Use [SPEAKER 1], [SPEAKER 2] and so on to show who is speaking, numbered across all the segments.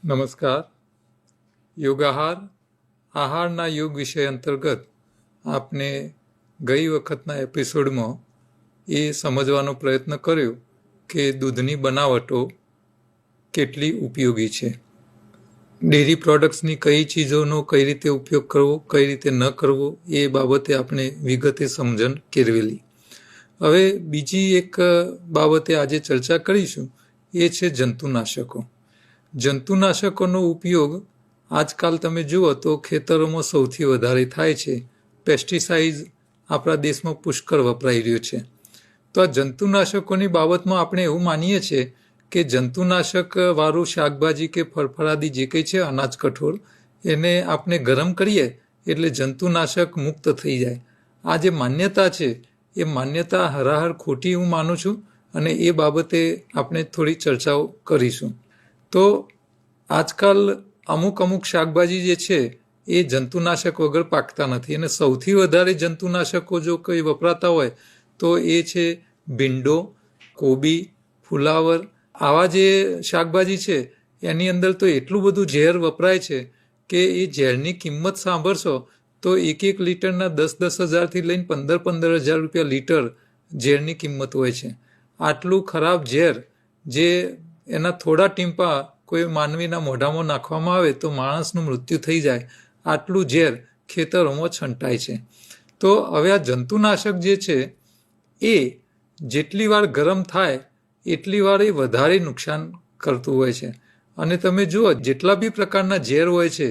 [SPEAKER 1] નમસ્કાર. યોગાહાર આહારના યોગ વિષય અંતર્ગત આપને ગઈ વખતના એપિસોડમાં એ સમજવાનો પ્રયત્ન કર્યો કે દૂધની બનાવટો કેટલી ઉપયોગી છે. ડેરી પ્રોડક્ટ્સની કઈ ચીજોનો કઈ રીતે ઉપયોગ કરવો, કઈ રીતે ન કરવો એ બાબતે આપણે વિગતે સમજણ કેળવેલી. હવે બીજી એક બાબતે આજે ચર્ચા કરીશું, એ છે જંતુનાશકો. જંતુનાશકોનો ઉપયોગ આજકાલ તમે જુઓ તો ખેતરોમાં સૌથી વધારે થાય છે. પેસ્ટિસાઇડ આપણા દેશમાં પુષ્કળ વપરાઈ રહ્યો છે. તો આ જંતુનાશકોની બાબતમાં આપણે એવું માનીએ છીએ કે જંતુનાશક વાળું શાકભાજી કે ફળફળાદી જે કંઈ છે અનાજ કઠોળ, એને આપણે ગરમ કરીએ એટલે જંતુનાશક મુક્ત થઈ જાય. આ જે માન્યતા છે એ માન્યતા હરાહર ખોટી હું માનું છું, અને એ બાબતે આપણે થોડી ચર્ચાઓ કરીશું. તો આજકાલ અમુક શાકભાજી જે છે એ જંતુનાશક વગર પાકતા નથી, અને સૌથી વધારે જંતુનાશકો જો કંઈ વપરાતા હોય તો એ છે ભીંડો, કોબી, ફુલાવર. આવા જે શાકભાજી છે એની અંદર તો એટલું બધું ઝેર વપરાય છે કે એ ઝેરની કિંમત સાંભળશો તો એક લીટરના 10,000 હજારથી લઈને 15,000 રૂપિયા લીટર ઝેરની કિંમત હોય છે. આટલું ખરાબ ઝેર જે એના થોડા ટીમ્પા કોઈ માનવીના મોઢામાં નાખવામાં આવે તો માણસનું મૃત્યુ થઈ જાય, આટલું ઝેર ખેતરોમાં છંટાય છે. તો હવે આ જંતુનાશક જે છે એ જેટલી વાર ગરમ થાય એટલી વાર એ વધારે નુકસાન કરતું હોય છે. અને તમે જુઓ જેટલા બી પ્રકારના ઝેર હોય છે,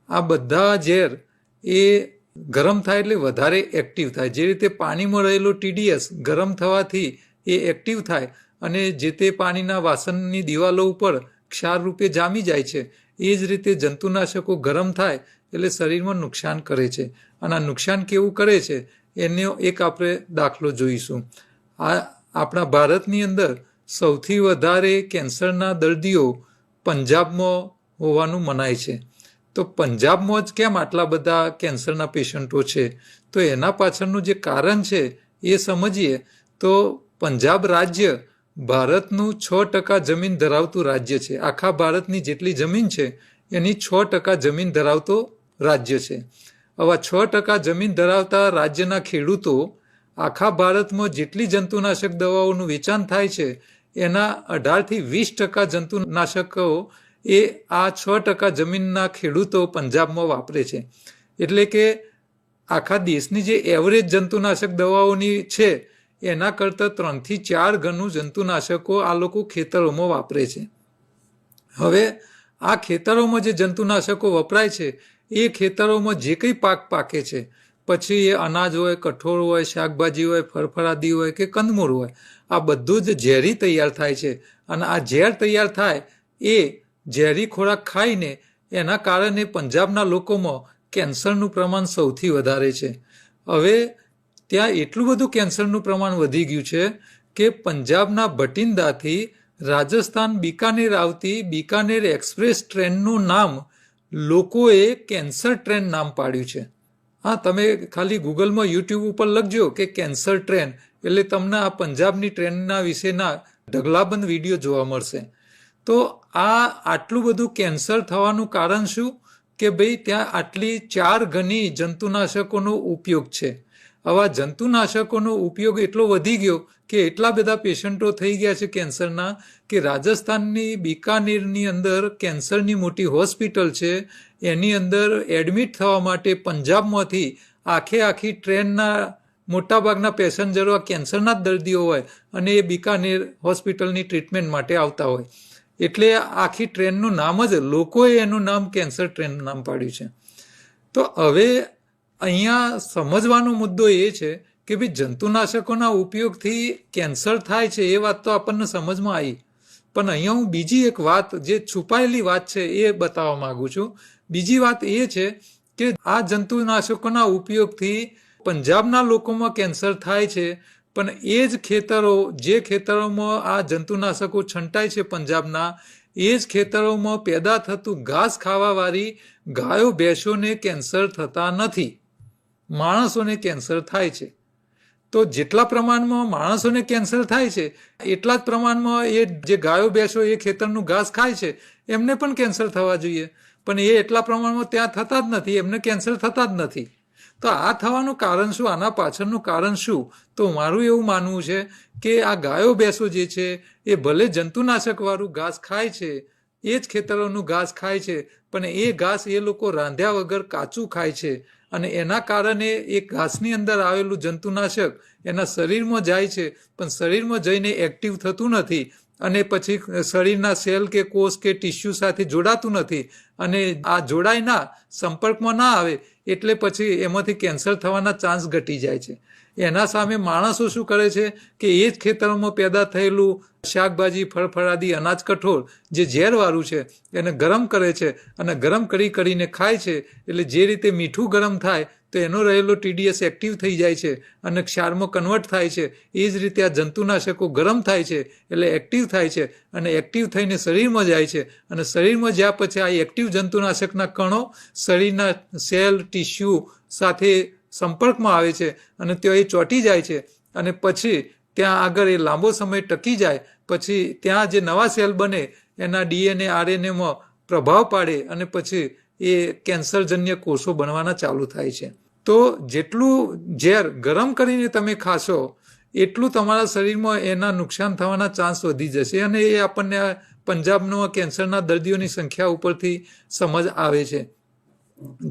[SPEAKER 1] આ બધા ઝેર એ ગરમ થાય એટલે વધારે એક્ટિવ થાય. જે રીતે પાણીમાં રહેલો TDS ગરમ થવાથી એ એક્ટિવ થાય અને જે તે પાણીના વાસણની દિવાલો ઉપર ક્ષાર રૂપે જામી જાય છે, એ જ રીતે જંતુનાશકો ગરમ થાય એટલે શરીરમાં નુકસાન કરે છે. અને આ નુકસાન કેવું કરે છે એનો એક આપણે દાખલો જોઈશું. આ આપણા ભારતની અંદર સૌથી વધારે કેન્સરના દર્દીઓ પંજાબમાં હોવાનું મનાય છે. તો પંજાબમાં જ કેમ આટલા બધા કેન્સરના પેશન્ટો છે? તો એના પાછળનું જે કારણ છે એ સમજીએ તો પંજાબ રાજ્ય ભારતનું 6% જમીન ધરાવતું રાજ્ય છે. આખા ભારતની જેટલી જમીન છે એની 6% જમીન ધરાવતો રાજ્ય છે. આવા 6% જમીન ધરાવતા રાજ્યના ખેડૂતો આખા ભારતમાં જેટલી જંતુનાશક દવાઓનું વેચાણ થાય છે એના 18થી 20% જંતુનાશકો એ આ 6% જમીનના ખેડૂતો પંજાબમાં વાપરે છે. એટલે કે આખા દેશની જે એવરેજ જંતુનાશક દવાઓની છે એના કરતાં 3થી 4 ગણું જંતુનાશકો આ લોકો ખેતરોમાં વાપરે છે. હવે આ ખેતરોમાં જે જંતુનાશકો વપરાય છે એ ખેતરોમાં જે કંઈ પાક પાકે છે, પછી એ અનાજ હોય, કઠોળ હોય, શાકભાજી હોય, ફળફળાદી હોય કે કંદમૂળ હોય, આ બધું જ ઝેરી તૈયાર થાય છે. અને આ ઝેર તૈયાર થાય એ ઝેરી ખોરાક ખાઈને એના કારણે પંજાબના લોકોમાં કેન્સરનું પ્રમાણ સૌથી વધારે છે. હવે ત્યાં એટલું બધું કેન્સરનું પ્રમાણ વધી ગયું છે કે પંજાબના ભટિંડાથી રાજસ્થાન બિકાનેર આવતી બિકાનેર એક્સપ્રેસ ટ્રેનનું નામ લોકોએ કેન્સર ટ્રેન નામ પાડ્યું છે. હા, તમે ખાલી ગૂગલમાં યુટ્યુબ ઉપર લખજો કે કેન્સર ટ્રેન, એટલે તમને આ પંજાબની ટ્રેનના વિશેના ઢગલાબંધ વિડીયો જોવા મળશે. તો આ આટલું બધું કેન્સર થવાનું કારણ શું? કે ભાઈ ત્યાં આટલી 4 ગણી જંતુનાશકોનો ઉપયોગ છે. આવા જંતુનાશકોનો ઉપયોગ એટલો વધી ગયો કે એટલા બધા પેશન્ટો થઈ ગયા છે કેન્સરના કે રાજસ્થાનની બિકાનેરની અંદર કેન્સરની મોટી હોસ્પિટલ છે, એની અંદર એડમિટ થવા માટે પંજાબમાંથી આખી ટ્રેનના મોટાભાગના પેસેન્જરો આ કેન્સરના જ દર્દીઓ હોય અને એ બિકાનેર હોસ્પિટલની ટ્રીટમેન્ટ માટે આવતા હોય. એટલે આખી ટ્રેનનું નામ જ લોકોએ એનું નામ કેન્સર ટ્રેન નામ પાડ્યું છે. તો હવે અહીંયા સમજવાનો મુદ્દો એ છે કે ભાઈ જંતુનાશકોના ઉપયોગથી કેન્સર થાય છે એ વાત તો આપણને સમજમાં આવી, પણ અહીંયા હું બીજી એક વાત જે છુપાયેલી વાત છે એ બતાવવા માંગુ છું. બીજી વાત એ છે કે આ જંતુનાશકોના ઉપયોગથી પંજાબના લોકોમાં કેન્સર થાય છે, પણ એ જ ખેતરો જે ખેતરોમાં આ જંતુનાશકો છંટાય છે પંજાબના, એ જ ખેતરોમાં પેદા થતું ઘાસ ખાવાવાળી ગાયો ભેંસોને કેન્સર થતા નથી, માણસોને કેન્સર થાય છે. તો જેટલા પ્રમાણમાં માણસોને કેન્સર થાય છે એટલા જ પ્રમાણમાં એ જે ગાયો ભેંસો એ ખેતરનું ઘાસ ખાય છે એમને પણ કેન્સર થવા જોઈએ, પણ એ એટલા પ્રમાણમાં ત્યાં થતા જ નથી, એમને કેન્સર થતા જ નથી. તો આ થવાનું કારણ શું, આના પાછળનું કારણ શું? તો મારું એવું માનવું છે કે આ ગાયો ભેંસો જે છે એ ભલે જંતુનાશકવાળું ઘાસ ખાય છે, એ જ ખેતરોનું ઘાસ ખાય છે, પણ એ ઘાસ એ લોકો રાંધ્યા વગર કાચું ખાય છે, અને એના કારણે એ ઘાસની અંદર આવેલું જંતુનાશક એના શરીરમાં જાય છે, પણ શરીરમાં જઈને એક્ટિવ થતું નથી, અને પછી શરીરના સેલ કે કોષ કે ટિશ્યુ સાથે જોડાતું નથી, અને આ જોડાય ના, સંપર્કમાં ના આવે, એટલે પછી એમાંથી કેન્સર થવાના ચાન્સ ઘટી જાય છે. એના સામે માણસો શું કરે છે કે એ જ ખેતરોમાં પેદા થયેલું શાકભાજી, ફળફળાદી, અનાજ, કઠોળ જે ઝેરવાળું છે એને ગરમ કરે છે, અને ગરમ કરીને ખાય છે. એટલે જે રીતે મીઠું ગરમ થાય તો એનો રહેલો TDS એક્ટિવ થઈ જાય છે અને ક્ષારમાં કન્વર્ટ થાય છે, એ જ રીતે આ જંતુનાશકો ગરમ થાય છે એટલે એક્ટિવ થાય છે, અને એક્ટિવ થઈને શરીરમાં જાય છે, અને શરીરમાં જ્યાં પછી આ એક્ટિવ જંતુનાશકના કણો શરીરના સેલ, ટિશ્યુ સાથે સંપર્કમાં આવે છે, અને ત્યાં એ ચોંટી જાય છે, અને પછી ત્યાં આગળ એ લાંબો સમય ટકી જાય, પછી ત્યાં જે નવા સેલ બને એના DNA, RNAમાં પ્રભાવ પાડે, અને પછી એ કેન્સરજન્ય કોષો બનવાના ચાલુ થાય છે. તો જેટલું ઝેર ગરમ કરીને તમે ખાશો એટલું તમારા શરીરમાં એના નુકસાન થવાના ચાન્સ વધી જશે, અને એ આપણને પંજાબનો કેન્સરના દર્દીઓની સંખ્યા ઉપરથી સમજ આવે છે.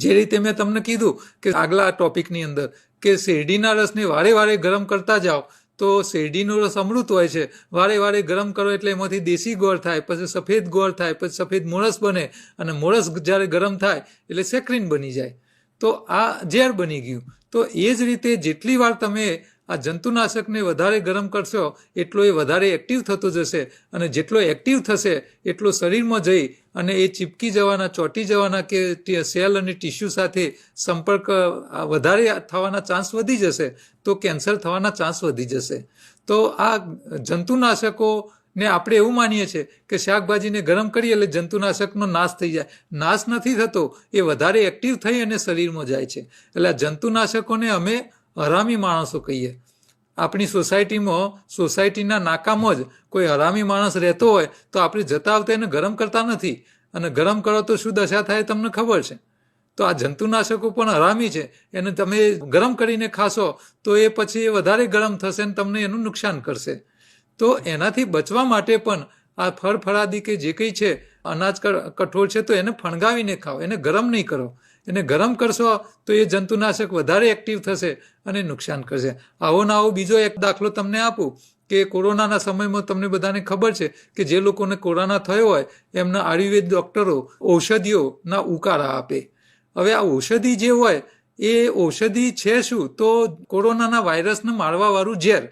[SPEAKER 1] જે રીતે મેં તમને કીધું કે આગલા ટોપિકની અંદર કે શેરડીના રસને વારે વારે ગરમ કરતા જાઓ તો શેરડીનો રસ અમૃત હોય છે, વારે વારે ગરમ કરો એટલે એમાંથી દેશી ગોળ થાય, પછી સફેદ ગોળ થાય, પછી સફેદ મોરસ બને, અને મોરસ જ્યારે ગરમ થાય એટલે સેક્રીન બની જાય, તો આ ઝેર બની ગયું. તો એ જ રીતે જેટલી વાર તમે આ જંતુનાશકને વધારે ગરમ કરશો એટલો એ વધારે એક્ટિવ થતો જશે, અને જેટલો એક્ટિવ થશે એટલો શરીરમાં જઈ અને એ ચીપકી જવાના, ચોંટી જવાના કે સેલ અને ટિશ્યુ સાથે સંપર્ક વધારે થવાના ચાન્સ વધી જશે, તો કેન્સર થવાના ચાન્સ વધી જશે. તો આ જંતુનાશકોને આપણે એવું માનીએ છીએ કે શાકભાજીને ગરમ કરીએ એટલે જંતુનાશકનો નાશ થઈ જાય. નાશ નથી થતો, એ વધારે એક્ટિવ થઈ અને શરીરમાં જાય છે. એટલે આ જંતુનાશકોને અમે હરામી માણસો કહીએ. આપણી સોસાયટીના નાકામાં જ કોઈ હરામી માણસ રહેતો હોય તો આપણે જતા આવતા એને ગરમ કરતા નથી, અને ગરમ કરો તો શું દશા થાય તમને ખબર છે. તો આ જંતુનાશકો પણ હરામી છે, એને તમે ગરમ કરીને ખાશો તો એ પછી એ વધારે ગરમ થશે અને તમને એનું નુકસાન કરશે. તો એનાથી બચવા માટે પણ આ ફળફળાદી કે જે કંઈ છે, અનાજ, કઠોળ છે, તો એને ફણગાવીને ખાઓ, એને ગરમ નહીં કરો. એને ગરમ કરશો તો એ જંતુનાશક વધારે એક્ટિવ થશે અને નુકસાન કરશે. આવો ને આવો બીજો એક દાખલો તમને આપું કે કોરોનાના સમયમાં તમને બધાને ખબર છે કે જે લોકોને કોરોના થયો હોય એમના આયુર્વેદ ડૉક્ટરો ઔષધિઓના ઉકાળા આપે. હવે આ ઔષધિ જે હોય એ ઔષધિ છે શું? તો કોરોનાના વાયરસને મારવાવાળું ઝેર.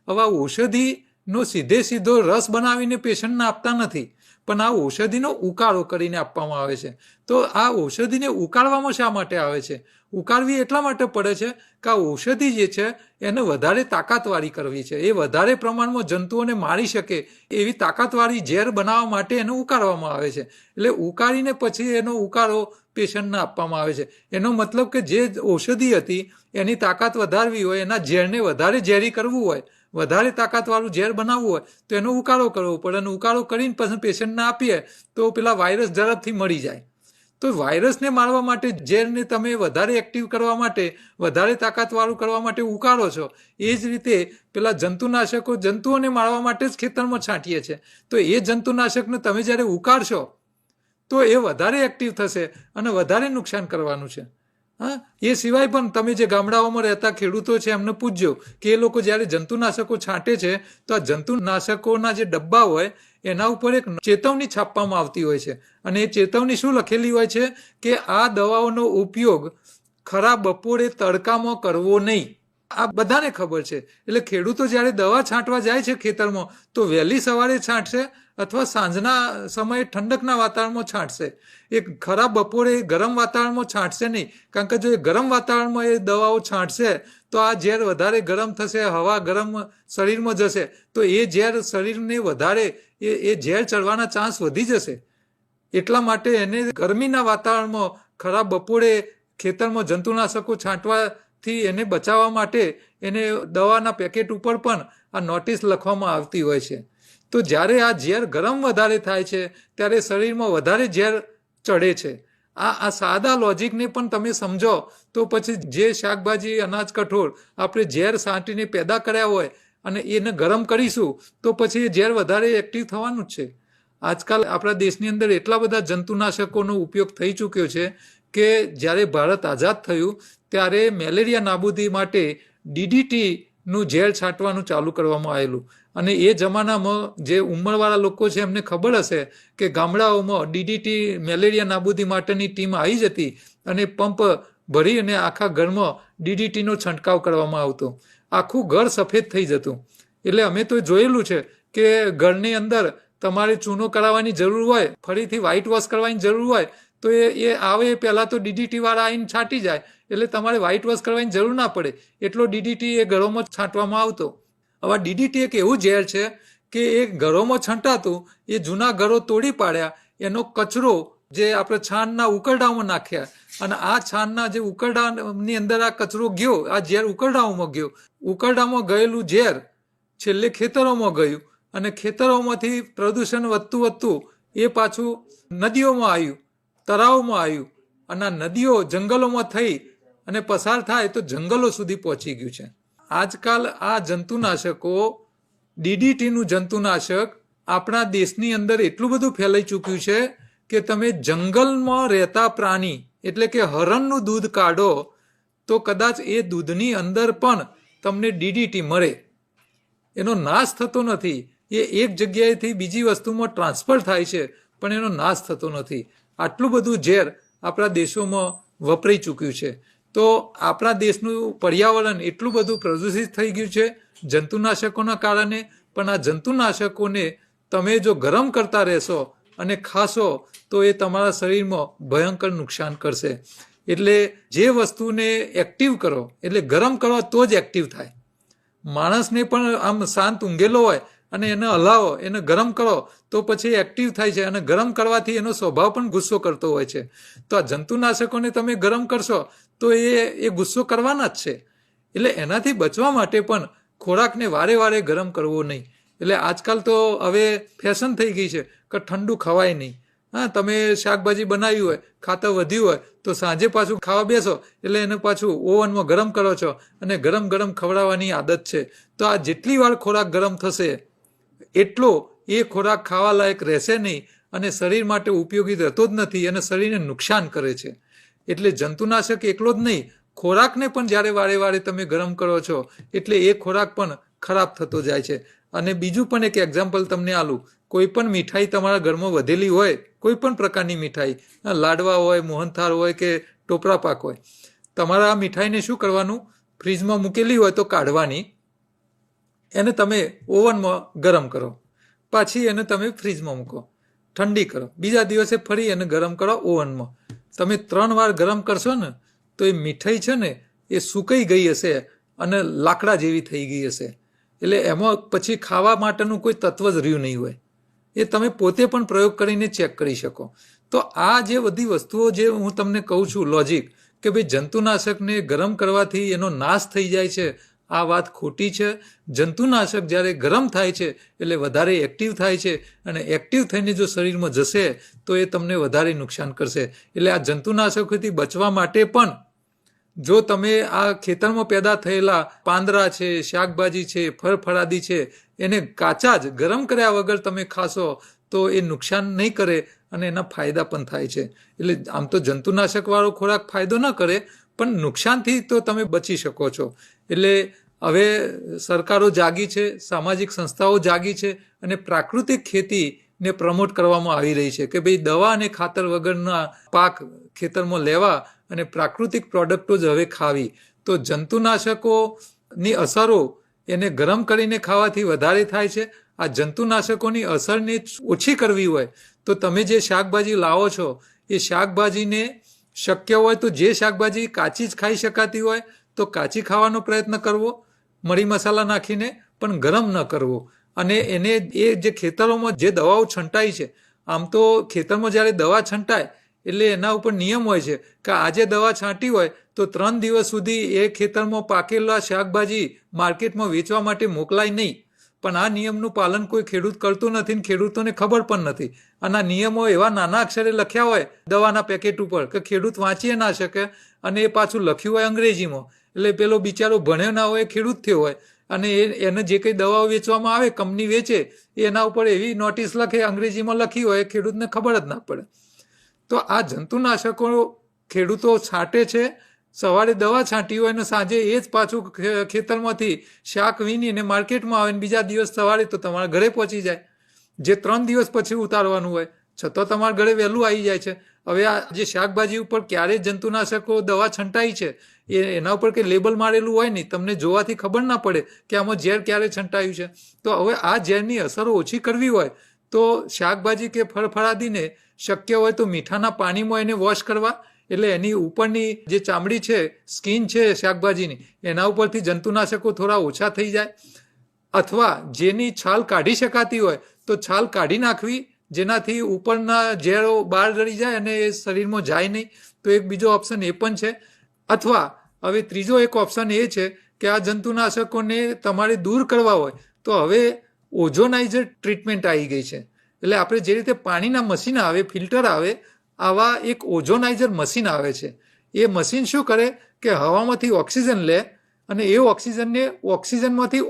[SPEAKER 1] હવે આ ઔષધિનો સીધો રસ બનાવીને પેશન્ટને આપતા નથી, પણ આ ઔષધિનો ઉકાળો કરીને આપવામાં આવે છે. તો આ ઔષધિને ઉકાળવામાં શા માટે આવે છે? ઉકાળવી એટલા માટે પડે છે કે આ ઔષધિ જે છે એને વધારે તાકાતવાળી કરવી છે, એ વધારે પ્રમાણમાં જંતુઓને મારી શકે એવી તાકાતવાળી ઝેર બનાવવા માટે એને ઉકાળવામાં આવે છે. એટલે ઉકાળીને પછી એનો ઉકાળો પેશન્ટને આપવામાં આવે છે. એનો મતલબ કે જે ઔષધિ હતી એની તાકાત વધારવી હોય, એના ઝેરને વધારે ઝેરી કરવું હોય, વધારે તાકાતવાળું ઝેર બનાવવું હોય તો એનો ઉકાળો કરવો પડે, અને ઉકાળો કરીને પછી પેશન્ટને આપીએ તો પેલા વાયરસ ઝડપથી મરી જાય. તો વાયરસને મારવા માટે, ઝેરને તમે વધારે એક્ટિવ કરવા માટે, વધારે તાકાતવાળું કરવા માટે ઉકાળો છો, એ જ રીતે પેલા જંતુનાશકો જંતુઓને મારવા માટે જ ખેતરમાં છાંટીએ છીએ. તો એ જંતુનાશકને તમે જ્યારે ઉકાળશો તો એ વધારે એક્ટિવ થશે અને વધારે નુકસાન કરવાનું છે. હા, એ સિવાય પણ તમે જે ગામડાઓમાં રહેતા ખેડૂતો છે એમને પૂછજો કે એ લોકો જ્યારે જંતુનાશકો છાંટે છે તો આ જંતુનાશકોના જે ડબ્બા હોય એના ઉપર એક ચેતવણી છાપવામાં આવતી હોય છે, અને એ ચેતવણી શું લખેલી હોય છે કે આ દવાઓનો ઉપયોગ ખરા બપોરે તડકામાં કરવો નહીં. આ બધાને ખબર છે. એટલે ખેડૂતો જ્યારે દવા છાંટવા જાય છે ખેતરમાં તો વહેલી સવારે છાંટશે અથવા સાંજના સમયે ઠંડકના વાતાવરણમાં છાંટશે. એ ખરાબ બપોરે ગરમ વાતાવરણમાં છાંટશે નહીં, કારણ કે જો એ ગરમ વાતાવરણમાં એ દવાઓ છાંટશે તો આ ઝેર વધારે ગરમ થશે, હવા ગરમ શરીરમાં જશે તો એ ઝેર શરીરને વધારે એ ઝેર ચડવાના ચાન્સ વધી જશે. એટલા માટે એને ગરમીના વાતાવરણમાં ખરાબ બપોરે ખેતરમાં જંતુનાશકો છાંટવાથી એને બચાવવા માટે એને દવાના પેકેટ ઉપર પણ આ નોટિસ લખવામાં આવતી હોય છે. તો જ્યારે આ ઝેર ગરમ વધારે થાય છે ત્યારે શરીરમાં વધારે ઝેર ચડે છે. આ સાદા લોજિકને પણ તમે સમજો તો પછી જે શાકભાજી અનાજ કઠોળ આપણે ઝેર સાંટીને પેદા કર્યા હોય અને એને ગરમ કરીશું તો પછી એ ઝેર વધારે એક્ટિવ થવાનું જ છે. આજકાલ આપણા દેશની અંદર એટલા બધા જંતુનાશકોનો ઉપયોગ થઈ ચૂક્યો છે કે જ્યારે ભારત આઝાદ થયું ત્યારે મેલેરિયા નાબૂદી માટે DDTનું ઝેર છાંટવાનું ચાલુ કરવામાં આવેલું. અને એ જમાનામાં જે ઉંમરવાળા લોકો છે એમને ખબર હશે કે ગામડાઓમાં DDT મેલેરિયા નાબૂદી માટેની ટીમ આવી જતી અને પંપ ભરી અને આખા ઘરમાં DDTનો છંટકાવ કરવામાં આવતો. આખું ઘર સફેદ થઈ જતું. એટલે અમે તો જોયેલું છે કે ઘરની અંદર તમારે ચૂનો કરાવવાની જરૂર હોય, ફરીથી વ્હાઇટ વોશ કરવાની જરૂર હોય તો એ આવે પહેલાં તો DDT વાળા આવીને છાંટી જાય, એટલે તમારે વ્હાઇટ વોશ કરવાની જરૂર ના પડે એટલો DDT એ ઘરોમાં છાંટવામાં આવતો. હવે DDT એક એવું ઝેર છે કે એ ઘરોમાં છંટાતું, એ જૂના ઘરો તોડી પાડ્યા, એનો કચરો જે આપણે છાણના ઉકરડામાં નાખ્યા અને આ છાણના જે ઉકરડાની અંદર આ કચરો ગયો, આ ઝેર ઉકરડાઓમાં ગયો, ઉકરડામાં ગયેલું ઝેર છેલ્લે ખેતરોમાં ગયું અને ખેતરોમાંથી પ્રદૂષણ વધતું એ પાછું નદીઓમાં આવ્યું, તળાવમાં આવ્યું અને આ નદીઓ જંગલોમાં થઈ અને પસાર થાય તો જંગલો સુધી પહોંચી ગયું છે. આજકાલ આ જંતુનાશકો, DDTનું જંતુનાશક આપણા દેશની અંદર એટલું બધું ફેલાઈ ચૂક્યું છે કે તમે જંગલમાં રહેતા પ્રાણી એટલે કે હરણનું દૂધ કાઢો તો કદાચ એ દૂધની અંદર પણ તમને DDT મળે. એનો નાશ થતો નથી. એ એક જગ્યાએથી બીજી વસ્તુમાં ટ્રાન્સફર થાય છે પણ એનો નાશ થતો નથી. આટલું બધું ઝેર આપણા દેશોમાં વપરાઈ ચૂક્યું છે. તો આપણા દેશનું પર્યાવરણ એટલું બધું પ્રદૂષિત થઈ ગયું છે જંતુનાશકોના કારણે. પણ આ જંતુનાશકોને તમે જો ગરમ કરતા રહેશો અને ખાશો તો એ તમારા શરીરમાં ભયંકર નુકસાન કરશે. એટલે જે વસ્તુને એક્ટિવ કરો, એટલે ગરમ કરો તો જ એક્ટિવ થાય. માણસને પણ આમ શાંત ઊંઘેલો હોય અને એને હલાવો, એને ગરમ કરો તો પછી એક્ટિવ થાય છે અને ગરમ કરવાથી એનો સ્વભાવ પણ ગુસ્સો કરતો હોય છે. તો આ જંતુનાશકોને તમે ગરમ કરશો તો એ ગુસ્સો કરવાના જ છે. એટલે એનાથી બચવા માટે પણ ખોરાકને વારે વારે ગરમ કરવો નહીં. એટલે આજકાલ તો હવે ફેશન થઈ ગઈ છે કે ઠંડુ ખવાય નહીં. હા, તમે શાકભાજી બનાવ્યું હોય, ખાતર વધ્યું હોય તો સાંજે પાછું ખાવા બેસો એટલે એને પાછું ઓવનમાં ગરમ કરો છો અને ગરમ ગરમ ખવડાવવાની આદત છે. તો આ જેટલી વાર ખોરાક ગરમ થશે એટલો એ ખોરાક ખાવા લાયક રહેશે નહીં અને શરીર માટે ઉપયોગી રહેતો જ નથી અને શરીરને નુકસાન કરે છે. એટલે જંતુનાશક એકલો જ નહીં, ખોરાકને પણ જ્યારે વારે વારે તમે ગરમ કરો છો એટલે એ ખોરાક પણ ખરાબ થતો જાય છે. અને બીજું પણ એક એક્ઝામ્પલ તમને આલું. કોઈ પણ મીઠાઈ તમારા ઘરમાં વધેલી હોય, કોઈ પણ પ્રકારની મીઠાઈ, લાડવા હોય, મોહનથાળ હોય કે ટોપરા પાક હોય, તમારા આ મીઠાઈને શું કરવાનું? ફ્રીજમાં મૂકેલી હોય તો કાઢવાની, એને તમે ઓવનમાં ગરમ કરો, પાછી એને તમે ફ્રીજમાં મૂકો, ઠંડી કરો, બીજા દિવસે ફરી એને ગરમ કરો ઓવનમાં. તમે 3 વાર ગરમ કરશો ને તો એ મીઠાઈ છે ને એ સુકાઈ ગઈ હશે અને લાકડા જેવી થઈ ગઈ હશે. એટલે એમાં પછી ખાવા માટેનું કોઈ તત્વ જ રહ્યું નહીં હોય. એ તમે પોતે પણ પ્રયોગ કરીને ચેક કરી શકો. તો આ જે બધી વસ્તુઓ જે હું તમને કહું છું લોજિક કે ભાઈ જંતુનાશકને ગરમ કરવાથી એનો નાશ થઈ જાય છે, આ વાત ખોટી છે. જંતુનાશક જ્યારે ગરમ થાય છે એટલે વધારે એક્ટિવ થાય છે અને એક્ટિવ થઈને જો શરીરમાં જશે તો એ તમને વધારે નુકસાન કરશે. એટલે આ જંતુનાશકોથી બચવા માટે પણ જો તમે આ ખેતરમાં પેદા થયેલા પાંદડા છે, શાકભાજી છે, ફળફળાદી છે, એને કાચા જ ગરમ કર્યા વગર તમે ખાશો તો એ નુકસાન નહીં કરે અને એના ફાયદા પણ થાય છે. એટલે આમ તો જંતુનાશકવાળો ખોરાક ફાયદો ન કરે પણ નુકસાનથી તો તમે બચી શકો છો. એટલે હવે સરકારો જાગી છે, સામાજિક સંસ્થાઓ જાગી છે અને પ્રાકૃતિક ખેતીને પ્રમોટ કરવામાં આવી રહી છે કે ભાઈ દવા અને ખાતર વગરના પાક ખેતરમાં લેવા અને પ્રાકૃતિક પ્રોડક્ટો જ હવે ખાવી. તો જંતુનાશકોની અસરો એને ગરમ કરીને ખાવાથી વધારે થાય છે. આ જંતુનાશકોની અસરને ઓછી કરવી હોય તો તમે જે શાકભાજી લાવો છો એ શાકભાજીને શક્ય હોય તો જે શાકભાજી કાચી જ ખાઈ શકાતી હોય તો કાચી ખાવાનો પ્રયત્ન કરવો, મરી મસાલા નાખીને, પણ ગરમ ન કરવો. અને એને એ જે ખેતરોમાં જે દવાઓ છંટાઈ છે, આમ તો ખેતરમાં જ્યારે દવા છંટાય એટલે એના ઉપર નિયમ હોય છે કે આજે દવા છાંટી હોય તો 3 દિવસ સુધી એ ખેતરમાં પાકેલા શાકભાજી માર્કેટમાં વેચવા માટે મોકલાય નહીં. પણ આ નિયમનું પાલન કોઈ ખેડૂત કરતું નથી ને ખેડૂતોને ખબર પણ નથી. અને આ નિયમો એવા નાના અક્ષરે લખ્યા હોય દવાના પેકેટ ઉપર કે ખેડૂત વાંચી ના શકે, અને એ પાછું લખ્યું હોય અંગ્રેજીમાં. એટલે પેલો બિચારો ભણ્યો ના હોય, ખેડૂત થયો હોય, અને એને જે કંઈ દવાઓ વેચવામાં આવે, કંપની વેચે, એના ઉપર એવી નોટિસ લખે, અંગ્રેજીમાં લખી હોય, ખેડૂતને ખબર જ ના પડે. તો આ જંતુનાશકો ખેડૂતો છાંટે છે, સવારે દવા છાંટી હોય ને સાંજે એ જ પાછું ખેતરમાંથી શાક વીણીને માર્કેટમાં આવે ને બીજા દિવસ સવારે તો તમારા ઘરે પહોંચી જાય, જે 3 દિવસ પછી ઉતારવાનું હોય છતાં તમારા ઘરે વહેલું આવી જાય છે. હવે આ જે શાકભાજી ઉપર ક્યારે જંતુનાશકો દવા છંટાઈ છે એના ઉપર કંઈ લેબલ મારેલું હોય નહીં, તમને જોવાથી ખબર ના પડે કે આમાં ઝેર ક્યારે છંટાયું છે. તો હવે આ ઝેરની અસરો ઓછી કરવી હોય તો શાકભાજી કે ફળફળાદીને શક્ય હોય તો મીઠાના પાણીમાં એને વોશ કરવા, એટલે એની ઉપરની જે ચામડી છે, સ્કિન છે શાકભાજીની, એના ઉપરથી જંતુનાશકો થોડા ઓછા થઈ જાય. અથવા જેની છાલ કાઢી શકાતી હોય તો છાલ કાઢી નાખવી, જેનાથી ઉપરના ઝેરો બહાર રડી જાય અને એ શરીરમાં જાય નહીં. તો એક બીજો ઓપ્શન એ પણ છે. અથવા હવે ત્રીજો એક ઓપ્શન એ છે કે આ જંતુનાશકોને તમારે દૂર કરવા હોય તો હવે ઓઝોનાઇઝર ટ્રીટમેન્ટ આવી ગઈ છે. એટલે આપણે જે રીતે પાણીના મશીન આવે, ફિલ્ટર આવે, આવા એક ઓઝોનાઇઝર મશીન આવે છે. એ મશીન શું કરે કે હવામાંથી ઓક્સિજન લે અને એ ઓક્સિજનને ઓક્સિજનમાંથી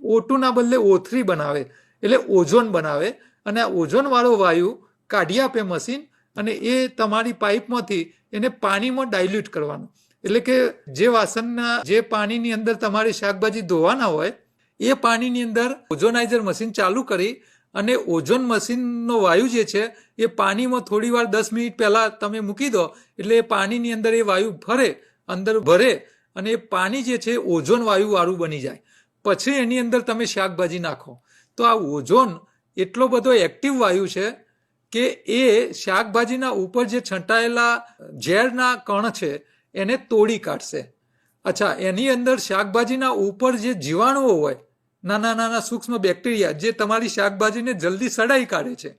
[SPEAKER 1] O2 ના બદલે O3 બનાવે, એટલે ઓઝોન બનાવે. અને આ ઓઝોનવાળો વાયુ કાઢી આપે મશીન, અને એ તમારી પાઇપમાંથી એને પાણીમાં ડાયલ્યુટ કરવાનું. એટલે કે જે વાસણના જે પાણીની અંદર તમારે શાકભાજી ધોવાના હોય એ પાણીની અંદર ઓઝોનાઇઝર મશીન ચાલુ કરી અને ઓઝોન મશીનનો વાયુ જે છે એ પાણીમાં થોડી વાર 10 મિનિટ પહેલાં તમે મૂકી દો, એટલે એ પાણીની અંદર એ વાયુ અંદર ભરે અને એ પાણી જે છે ઓઝોન વાયુવાળું બની જાય. પછી એની અંદર તમે શાકભાજી નાખો તો આ ઓઝોન એટલો બધો એક્ટિવ વાયુ છે કે એ શાકભાજીના ઉપર જે છંટાયેલા ઝેરના કણ છે એને તોડી કાઢશે. અચ્છા, એની અંદર શાકભાજીના ઉપર જે જીવાણુઓ હોય, નાના નાના સૂક્ષ્મ બેક્ટેરિયા, જે તમારી શાકભાજીને જલ્દી સડાઈ કાઢે છે.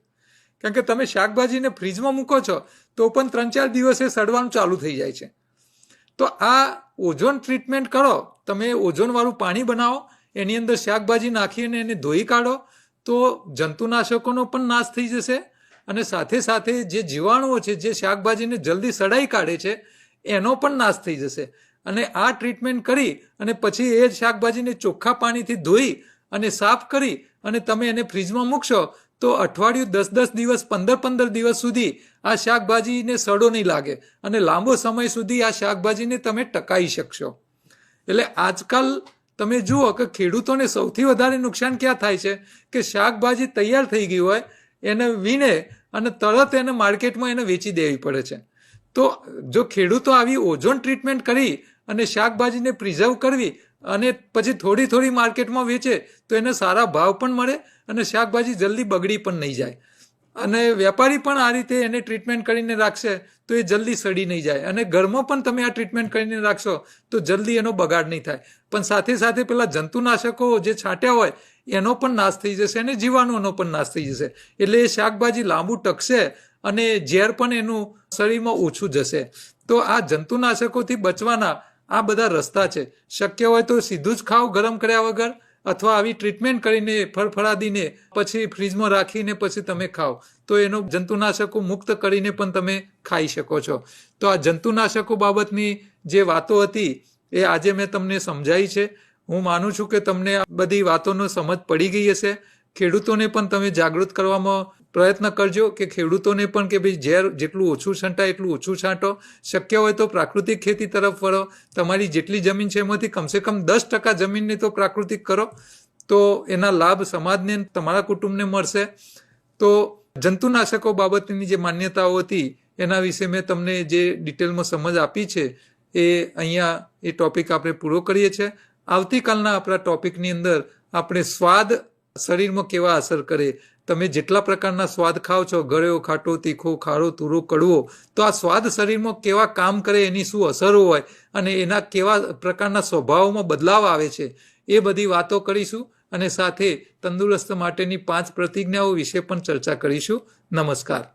[SPEAKER 1] કારણ કે તમે શાકભાજીને ફ્રીજમાં મૂકો છો તો પણ 3-4 દિવસે સડવાનું ચાલુ થઈ જાય છે. તો આ ઓઝોન ટ્રીટમેન્ટ કરો, તમે ઓઝોનવાળું પાણી બનાવો, એની અંદર શાકભાજી નાખીને એને ધોઈ કાઢો, તો જંતુનાશકોનો પણ નાશ થઈ જશે અને સાથે સાથે જે જીવાણુઓ છે જે શાકભાજીને જલ્દી સડાઈ કાઢે છે એનો પણ નાશ થઈ જશે. અને આ ટ્રીટમેન્ટ કરી અને પછી એ શાકભાજીને ચોખ્ખા પાણીથી ધોઈ અને સાફ કરી અને તમે એને ફ્રીજમાં મૂકશો તો અઠવાડિયું 10-10 દિવસ 15-15 દિવસ સુધી આ શાકભાજીને સડો નહીં લાગે અને લાંબો સમય સુધી આ શાકભાજીને તમે ટકાવી શકશો. એટલે આજકાલ તમે જુઓ કે ખેડૂતોને સૌથી વધારે નુકસાન ક્યાં થાય છે કે શાકભાજી તૈયાર થઈ ગઈ હોય એને વીણે અને તરત એને માર્કેટમાં એને વેચી દેવી પડે છે. તો જો ખેડૂતો આવી ઓઝોન ટ્રીટમેન્ટ કરી અને શાકભાજીને પ્રિઝર્વ કરવી અને પછી થોડી થોડી માર્કેટમાં વેચે તો એને સારા ભાવ પણ મળે અને શાકભાજી જલ્દી બગડી પણ નહીં જાય. અને વેપારી પણ આ રીતે એને ટ્રીટમેન્ટ કરીને રાખશે તો એ જલ્દી સડી નહીં જાય. અને ઘરમાં પણ તમે આ ટ્રીટમેન્ટ કરીને રાખશો તો જલ્દી એનો બગાડ નહીં થાય. પણ સાથે સાથે પેલા જંતુનાશકો જે છાંટ્યા હોય એનો પણ નાશ થઈ જશે અને જીવાણુઓનો પણ નાશ થઈ જશે. એટલે એ શાકભાજી લાંબુ ટકશે અને ઝેર પણ એનું શરીરમાં ઓછું જશે. તો આ જંતુનાશકોથી બચવાના આ બધા રસ્તા છે. શક્ય હોય તો સીધું જ ખાઓ ગરમ કર્યા વગર, અથવા આવી ટ્રીટમેન્ટ કરીને ફળફળાદીને પછી ફ્રીજમાં રાખીને પછી તમે ખાઓ તો એનો જંતુનાશકો મુક્ત કરીને પણ તમે ખાઈ શકો છો. તો આ જંતુનાશકો બાબતની જે વાતો હતી એ આજે મેં તમને સમજાવી છે. હું માનું છું કે તમને આ બધી વાતોનો સમજ પડી ગઈ હશે. ખેડૂતોને પણ તમે જાગૃત કરવામાં પ્રયત્ન કરજો કે ખેડૂતોને પણ કે ભાઈ ઝેર જેટલું ઓછું છંટાય એટલું ઓછું છાંટો. શક્ય હોય તો પ્રાકૃતિક ખેતી તરફ વળો. તમારી જેટલી જમીન છે એમાંથી કમસે કમ 10% જમીનને તો પ્રાકૃતિક કરો તો એના લાભ સમાજને તમારા કુટુંબને મળશે. તો જંતુનાશકો બાબતની જે માન્યતાઓ હતી એના વિશે મેં તમને જે ડિટેલમાં સમજ આપી છે એ અહીંયા એ ટોપિક આપણે પૂરો કરીએ છીએ. આવતીકાલના આપણા ટોપિકની અંદર આપણે સ્વાદ શરીરમાં કેવા અસર કરે, તમે જેટલા પ્રકારના સ્વાદ ખાઓ છો, ગળ્યો, ખાટો, તીખો, ખારો, તુરો, કડવો, તો આ સ્વાદ શરીરમાં કેવા કામ કરે, એની શું અસરો હોય અને એના કેવા પ્રકારના સ્વભાવમાં બદલાવ આવે છે એ બધી વાતો કરીશું. અને સાથે તંદુરસ્ત માટેની 5 પ્રતિજ્ઞાઓ વિશે પણ ચર્ચા કરીશું. નમસ્કાર.